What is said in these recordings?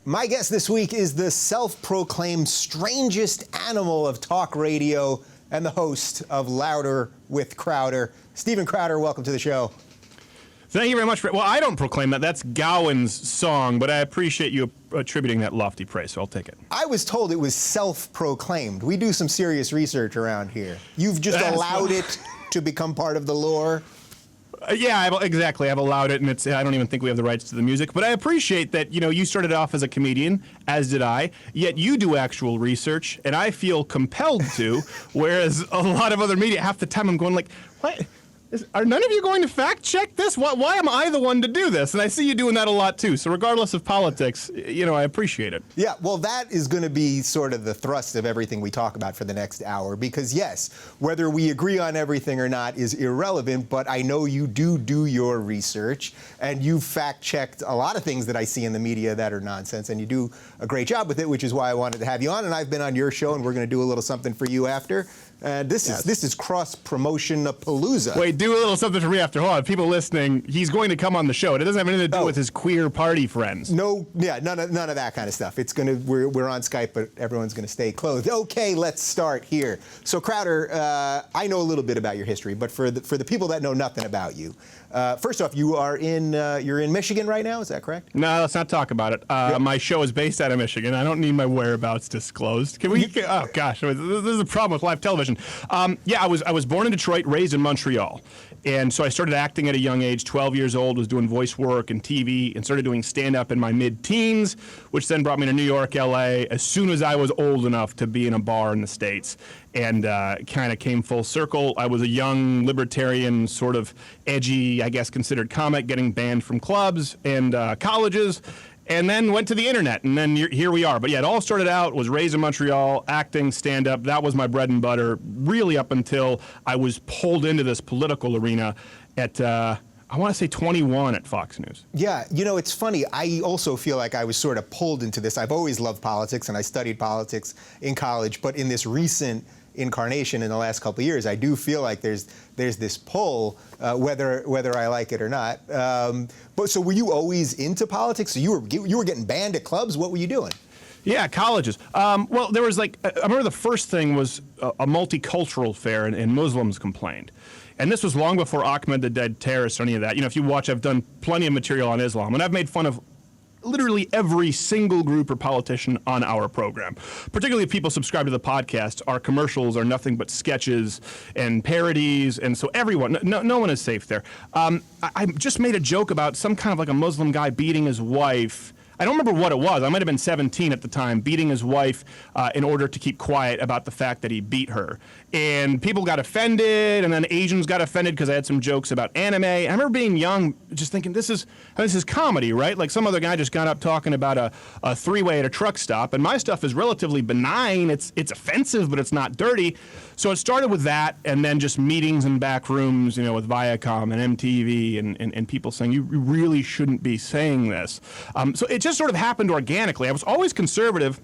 My guest this week is the self-proclaimed strangest animal of talk radio and the host of Louder with Crowder. Steven Crowder, welcome to the show. Thank you very much. Well, I don't proclaim that. That's Gowan's song, but I appreciate you attributing that lofty praise, so I'll take it. I was told it was self-proclaimed. We do some serious research around here. You've just allowed it to become part of the lore? Yeah, exactly. I've allowed it, and I don't even think we have the rights to the music. But I appreciate that, you started off as a comedian, as did I, yet you do actual research, and I feel compelled to, whereas a lot of other media, half the time I'm going like, what? Are none of you going to fact check this? Why am I the one to do this? And I see you doing that a lot too. So regardless of politics, I appreciate it. Yeah, well, that is going to be sort of the thrust of everything we talk about for the next hour. Because yes, whether we agree on everything or not is irrelevant, but I know you do your research and you fact checked a lot of things that I see in the media that are nonsense, and you do a great job with it, which is why I wanted to have you on. And I've been on your show, and we're going to do a little something for you after. This is cross-promotion-a-palooza. Wait, do a little something for me after. Hold on, people listening, he's going to come on the show. It doesn't have anything to do with his queer party friends. No, yeah, none of that kind of stuff. We're on Skype, but everyone's going to stay clothed. Okay, let's start here. So Crowder, I know a little bit about your history, but for the people that know nothing about you, first off, you're in Michigan right now. Is that correct? No, let's not talk about it. Yep. My show is based out of Michigan. I don't need my whereabouts disclosed. Can we? Oh gosh, this is a problem with live television. I was born in Detroit, raised in Montreal. And so I started acting at a young age, 12 years old, was doing voice work and TV, and started doing stand-up in my mid-teens, which then brought me to New York, LA, as soon as I was old enough to be in a bar in the States. And kind of came full circle. I was a young libertarian, sort of edgy, I guess considered comic, getting banned from clubs and colleges. And then went to the internet, and then here we are. But yeah, it all started out, was raised in Montreal, acting, stand-up. That was my bread and butter, really up until I was pulled into this political arena at, I want to say 21 at Fox News. Yeah, it's funny. I also feel like I was sort of pulled into this. I've always loved politics, and I studied politics in college. But in this recent incarnation in the last couple of years, I do feel like there's this pull, whether I like it or not. But so were you always into politics? So you were getting banned at clubs? What were you doing? Yeah, colleges. Well, there was I remember the first thing was a multicultural fair, and Muslims complained. And this was long before Ahmed the Dead Terrorist or any of that. If you watch, I've done plenty of material on Islam, and I've made fun of literally every single group or politician on our program. Particularly if people subscribe to the podcast, our commercials are nothing but sketches and parodies, and so everyone, no one is safe there. I just made a joke about some kind of like a Muslim guy beating his wife. I don't remember what it was. I might have been 17 at the time, beating his wife in order to keep quiet about the fact that he beat her. And people got offended, and then Asians got offended because I had some jokes about anime. I remember being young, just thinking, this is comedy, right? Like some other guy just got up talking about a three-way at a truck stop, and my stuff is relatively benign. It's offensive, but it's not dirty. So it started with that, and then just meetings in back rooms, with Viacom and MTV, and people saying, you really shouldn't be saying this. So it just sort of happened organically. I was always conservative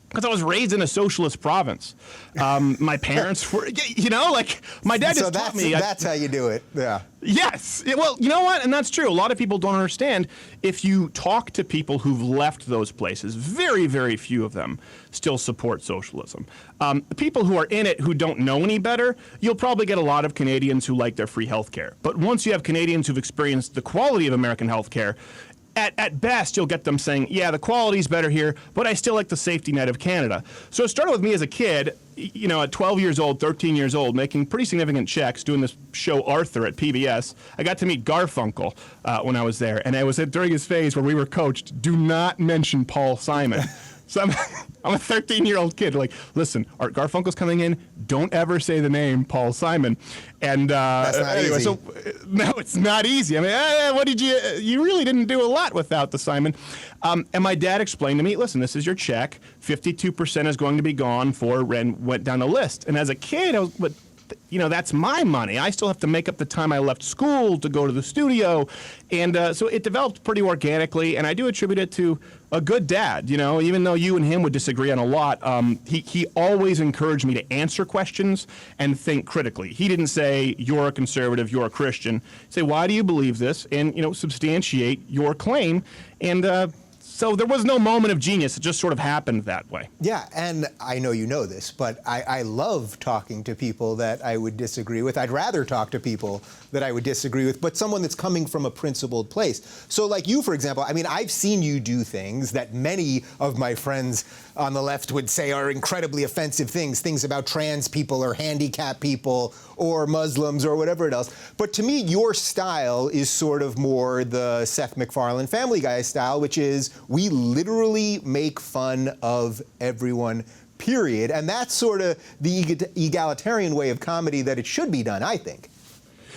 because I was raised in a socialist province. My parents were, my dad just taught me. That's how you do it, yeah. Yes. Well, you know what? And that's true. A lot of people don't understand. If you talk to people who've left those places, very, very few of them still support socialism. The people who are in it who don't know any better, you'll probably get a lot of Canadians who like their free health care. But once you have Canadians who've experienced the quality of American health care, at best, you'll get them saying, yeah, the quality's better here, but I still like the safety net of Canada. So it started with me as a kid, at 12 years old, 13 years old, making pretty significant checks, doing this show Arthur at PBS. I got to meet Garfunkel when I was there, and I was during his phase where we were coached, do not mention Paul Simon. So I'm a 13-year-old kid. Like, listen, Art Garfunkel's coming in. Don't ever say the name Paul Simon. And that's not anyway, easy. So no, it's not easy. I mean, what did you really didn't do a lot without the Simon. And my dad explained to me, listen, this is your check. 52% is going to be gone for, and went down the list. And as a kid, I was, but that's my money. I still have to make up the time I left school to go to the studio. And so it developed pretty organically, and I do attribute it to a good dad. Even though you and him would disagree on a lot, he always encouraged me to answer questions and think critically. He didn't say, you're a conservative, you're a Christian. He'd say, why do you believe this? And, substantiate your claim. And So there was no moment of genius. It just sort of happened that way. Yeah, and I know you know this, but I love talking to people that I would disagree with. I'd rather talk to people that I would disagree with, but someone that's coming from a principled place. So like you, for example, I mean, I've seen you do things that many of my friends on the left would say are incredibly offensive things about trans people or handicapped people or Muslims or whatever else. But to me, your style is sort of more the Seth MacFarlane Family Guy style, which is we literally make fun of everyone, period. And that's sort of the egalitarian way of comedy that it should be done, I think.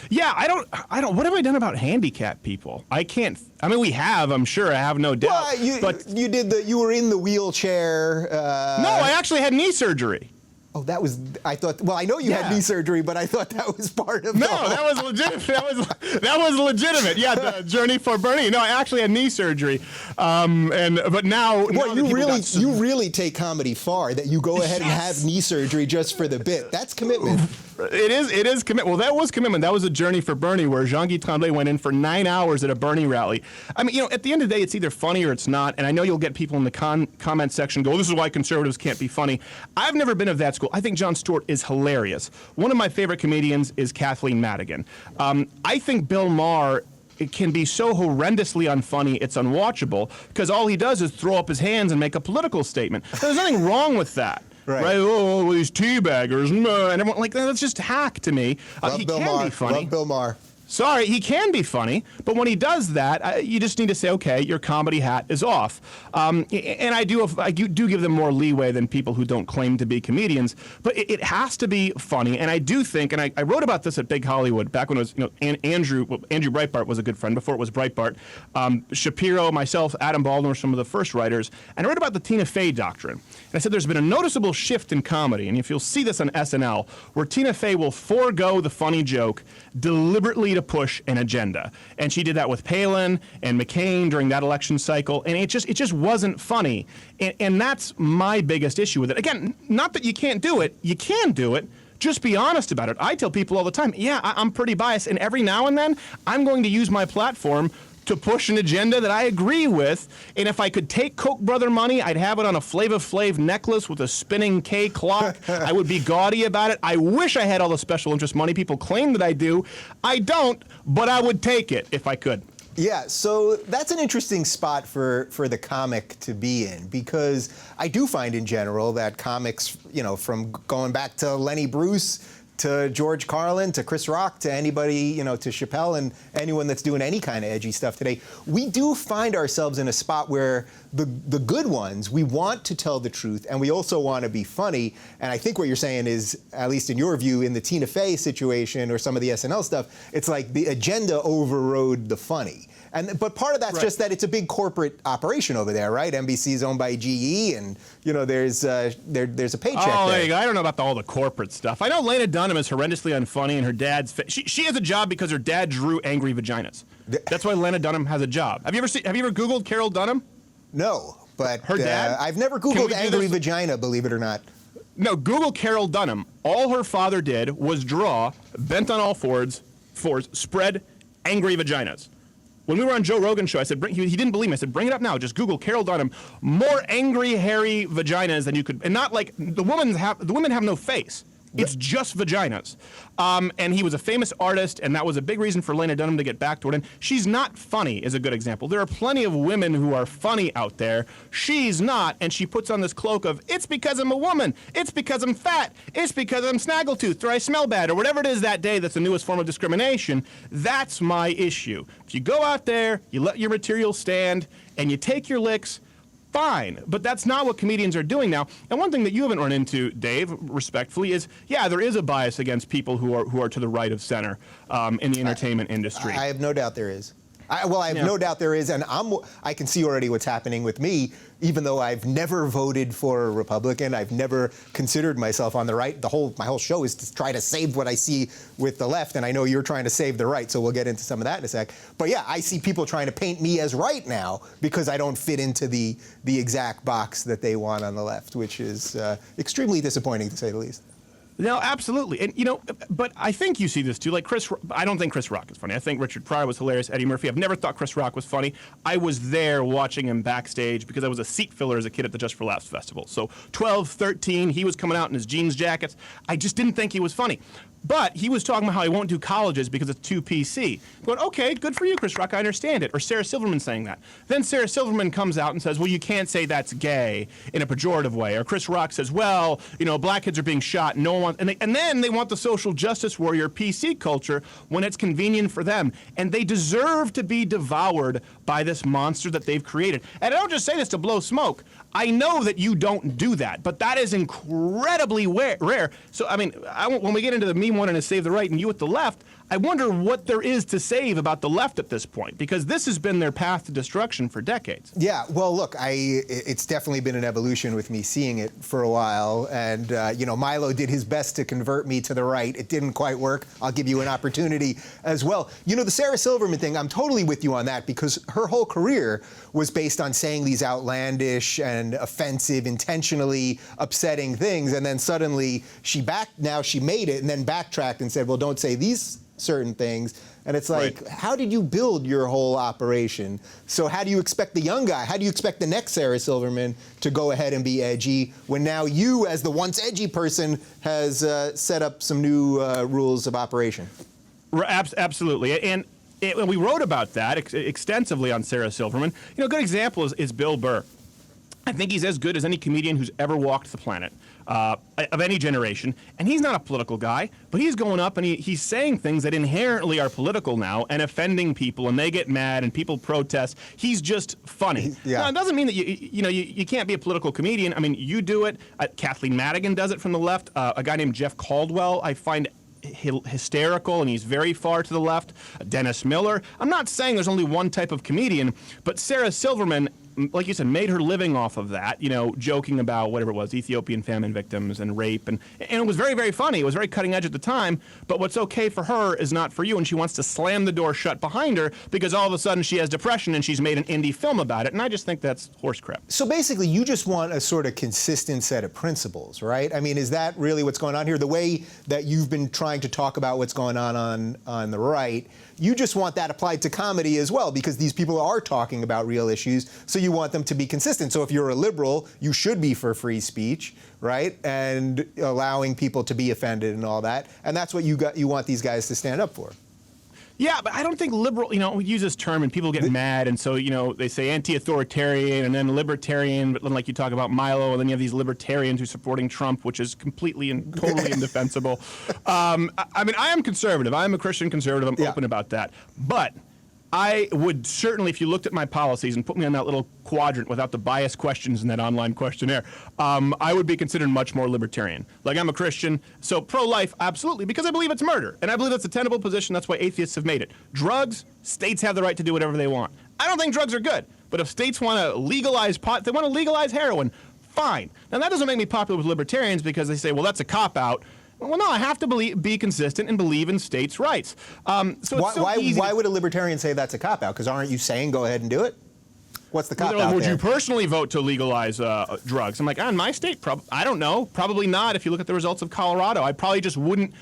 Yeah, I don't. What have I done about handicapped people? I can't. I mean, we have. I'm sure. I have no doubt. Well, but you were in the wheelchair. No, I actually had knee surgery. Oh, that was. I thought. Well, I know you had knee surgery, but I thought that was part of. No, that was legitimate. That was legitimate. Yeah, the journey for Bernie. No, I actually had knee surgery, but now. Well, you really take comedy far. That you go ahead and have knee surgery just for the bit. That's commitment. It is commitment. Well, that was commitment. That was a journey for Bernie, where Jean-Guy Tremblay went in for 9 hours at a Bernie rally. I mean, at the end of the day, it's either funny or it's not. And I know you'll get people in the comment section go, "This is why conservatives can't be funny." I've never been of that school. I think Jon Stewart is hilarious. One of my favorite comedians is Kathleen Madigan. I think Bill Maher, it can be so horrendously unfunny, it's unwatchable, because all he does is throw up his hands and make a political statement. There's nothing wrong with that. Right? Oh, these teabaggers, and everyone, like, that's just hack to me. He can be funny. Love Bill Maher. Sorry, he can be funny, but when he does that, you just need to say, okay, your comedy hat is off. And I do give them more leeway than people who don't claim to be comedians, but it has to be funny. And I do think, and I wrote about this at Big Hollywood back when it was, Andrew Breitbart was a good friend before it was Breitbart. Shapiro, myself, Adam Baldwin were some of the first writers, and I wrote about the Tina Fey doctrine. And I said there's been a noticeable shift in comedy, and if you'll see this on SNL, where Tina Fey will forego the funny joke deliberately to push an agenda. And she did that with Palin and McCain during that election cycle, and it just wasn't funny. And that's my biggest issue with it. Again, not that you can't do it, you can do it. Just be honest about it. I tell people all the time, yeah, I'm pretty biased, and every now and then I'm going to use my platform to push an agenda that I agree with. And if I could take Koch brother money, I'd have it on a Flava Flav necklace with a spinning K clock. I would be gaudy about it. I wish I had all the special interest money people claim that I do. I don't, but I would take it if I could. Yeah, so that's an interesting spot for the comic to be in, because I do find in general that comics, from going back to Lenny Bruce to George Carlin, to Chris Rock, to anybody, to Chappelle and anyone that's doing any kind of edgy stuff today, we do find ourselves in a spot where the good ones, we want to tell the truth and we also want to be funny. And I think what you're saying is, at least in your view, in the Tina Fey situation or some of the SNL stuff, it's like the agenda overrode the funny. But part of that's just that it's a big corporate operation over there, right? NBC is owned by GE, and there's a paycheck. Oh, there you go. I don't know about all the corporate stuff. I know Lena Dunham is horrendously unfunny, and her dad's she has a job because her dad drew angry vaginas. That's why Lena Dunham has a job. Have you ever Googled Carol Dunham? No, but her dad. I've never Googled angry vagina, believe it or not. No, Google Carol Dunham. All her father did was draw, bent on all fours, spread angry vaginas. When we were on Joe Rogan's show, I said, he didn't believe me. I said, bring it up now. Just Google Carol Dunham. More angry, hairy vaginas than you could, and not like the women have no face. It's just vaginas. And he was a famous artist, and that was a big reason for Lena Dunham to get back toward him. She's not funny is a good example. There are plenty of women who are funny out there. She's not, and she puts on this cloak of, it's because I'm a woman, it's because I'm fat, it's because I'm snaggletooth, or I smell bad, or whatever it is that day that's the newest form of discrimination. That's my issue. If you go out there, you let your material stand, and you take your licks, fine, but that's not what comedians are doing now. And one thing that you haven't run into, Dave, respectfully, is there is a bias against people who are to the right of center in the entertainment industry. I have no doubt there is. I have no doubt there is, and I can see already what's happening with me. Even though I've never voted for a Republican, I've never considered myself on the right. My whole show is to try to save what I see with the left, and I know you're trying to save the right, so we'll get into some of that in a sec. But yeah, I see people trying to paint me as right now because I don't fit into the exact box that they want on the left, which is extremely disappointing to say the least. No, absolutely. And, but I think you see this too. Like I don't think Chris Rock is funny. I think Richard Pryor was hilarious. Eddie Murphy. I've never thought Chris Rock was funny. I was there watching him backstage because I was a seat filler as a kid at the Just for Laughs festival. So 12, 13, he was coming out in his jeans jackets. I just didn't think he was funny. But he was talking about how he won't do colleges because it's too PC. I'm going, okay, good for you, Chris Rock, I understand it. Or Sarah Silverman saying that. Then Sarah Silverman comes out and says, well, you can't say that's gay in a pejorative way. Or Chris Rock says, well, black kids are being shot. No one wants, and then they want the social justice warrior PC culture when it's convenient for them. And they deserve to be devoured by this monster that they've created. And I don't just say this to blow smoke. I know that you don't do that, but that is incredibly rare. So, when we get into the me wanting to save the right and you at the left, I wonder what there is to save about the left at this point, because this has been their path to destruction for decades. Yeah, well, look, it's definitely been an evolution with me seeing it for a while. And, Milo did his best to convert me to the right. It didn't quite work. I'll give you an opportunity as well. The Sarah Silverman thing, I'm totally with you on that, because her whole career was based on saying these outlandish and offensive, intentionally upsetting things. And then suddenly she made it and then backtracked and said, well, don't say these certain things. And it's like, right. How did you build your whole operation? So how do you expect the young guy, how do you expect the next Sarah Silverman to go ahead and be edgy when now you, as the once edgy person, has set up some new rules of operation? Absolutely. And we wrote about that extensively on Sarah Silverman. A good example is Bill Burr. I think he's as good as any comedian who's ever walked the planet, of any generation. And he's not a political guy, but he's going up and he's saying things that inherently are political now and offending people, and they get mad and people protest. He's just funny. Yeah. Now, it doesn't mean that you can't be a political comedian. You do it. Kathleen Madigan does it from the left. A guy named Jeff Caldwell, I find hysterical, and he's very far to the left. Dennis Miller. I'm not saying there's only one type of comedian, but Sarah Silverman, like you said, made her living off of that, joking about whatever it was, Ethiopian famine victims and rape. And it was very, very funny. It was very cutting edge at the time. But what's okay for her is not for you. And she wants to slam the door shut behind her because all of a sudden she has depression and she's made an indie film about it. And I just think that's horse crap. So basically, you just want a sort of consistent set of principles, right? Is that really what's going on here? The way that you've been trying to talk about what's going on the right, you just want that applied to comedy as well, because these people are talking about real issues, so you want them to be consistent. So if you're a liberal, you should be for free speech, right? And allowing people to be offended and all that. And that's what you want these guys to stand up for. Yeah, but I don't think liberal, we use this term and people get mad, and so, they say anti-authoritarian and then libertarian, but then like you talk about Milo, and then you have these libertarians who are supporting Trump, which is completely and totally indefensible. I am conservative. I am a Christian conservative. I'm open about that. But I would certainly, if you looked at my policies and put me on that little quadrant without the biased questions in that online questionnaire, I would be considered much more libertarian. Like, I'm a Christian, so pro-life, absolutely, because I believe it's murder. And I believe that's a tenable position. That's why atheists have made it. Drugs, states have the right to do whatever they want. I don't think drugs are good. But if states want to legalize pot, they want to legalize heroin, fine. Now, that doesn't make me popular with libertarians because they say, well, that's a cop-out. Well, no, I have to be consistent and believe in states' rights. Why would a libertarian say that's a cop-out? Because aren't you saying go ahead and do it? What's the cop-out Would you personally vote to legalize drugs? I'm like, in my state, I don't know. Probably not. If you look at the results of Colorado, I probably just wouldn't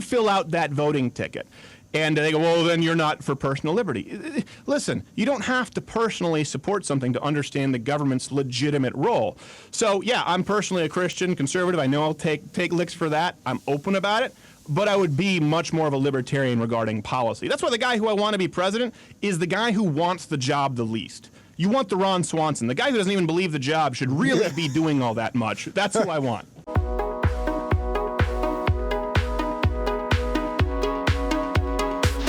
fill out that voting ticket. And they go, well, then you're not for personal liberty. Listen, you don't have to personally support something to understand the government's legitimate role. So, yeah, I'm personally a Christian conservative. I know I'll take licks for that. I'm open about it. But I would be much more of a libertarian regarding policy. That's why the guy who I want to be president is the guy who wants the job the least. You want the Ron Swanson. The guy who doesn't even believe the job should really be doing all that much. That's who I want.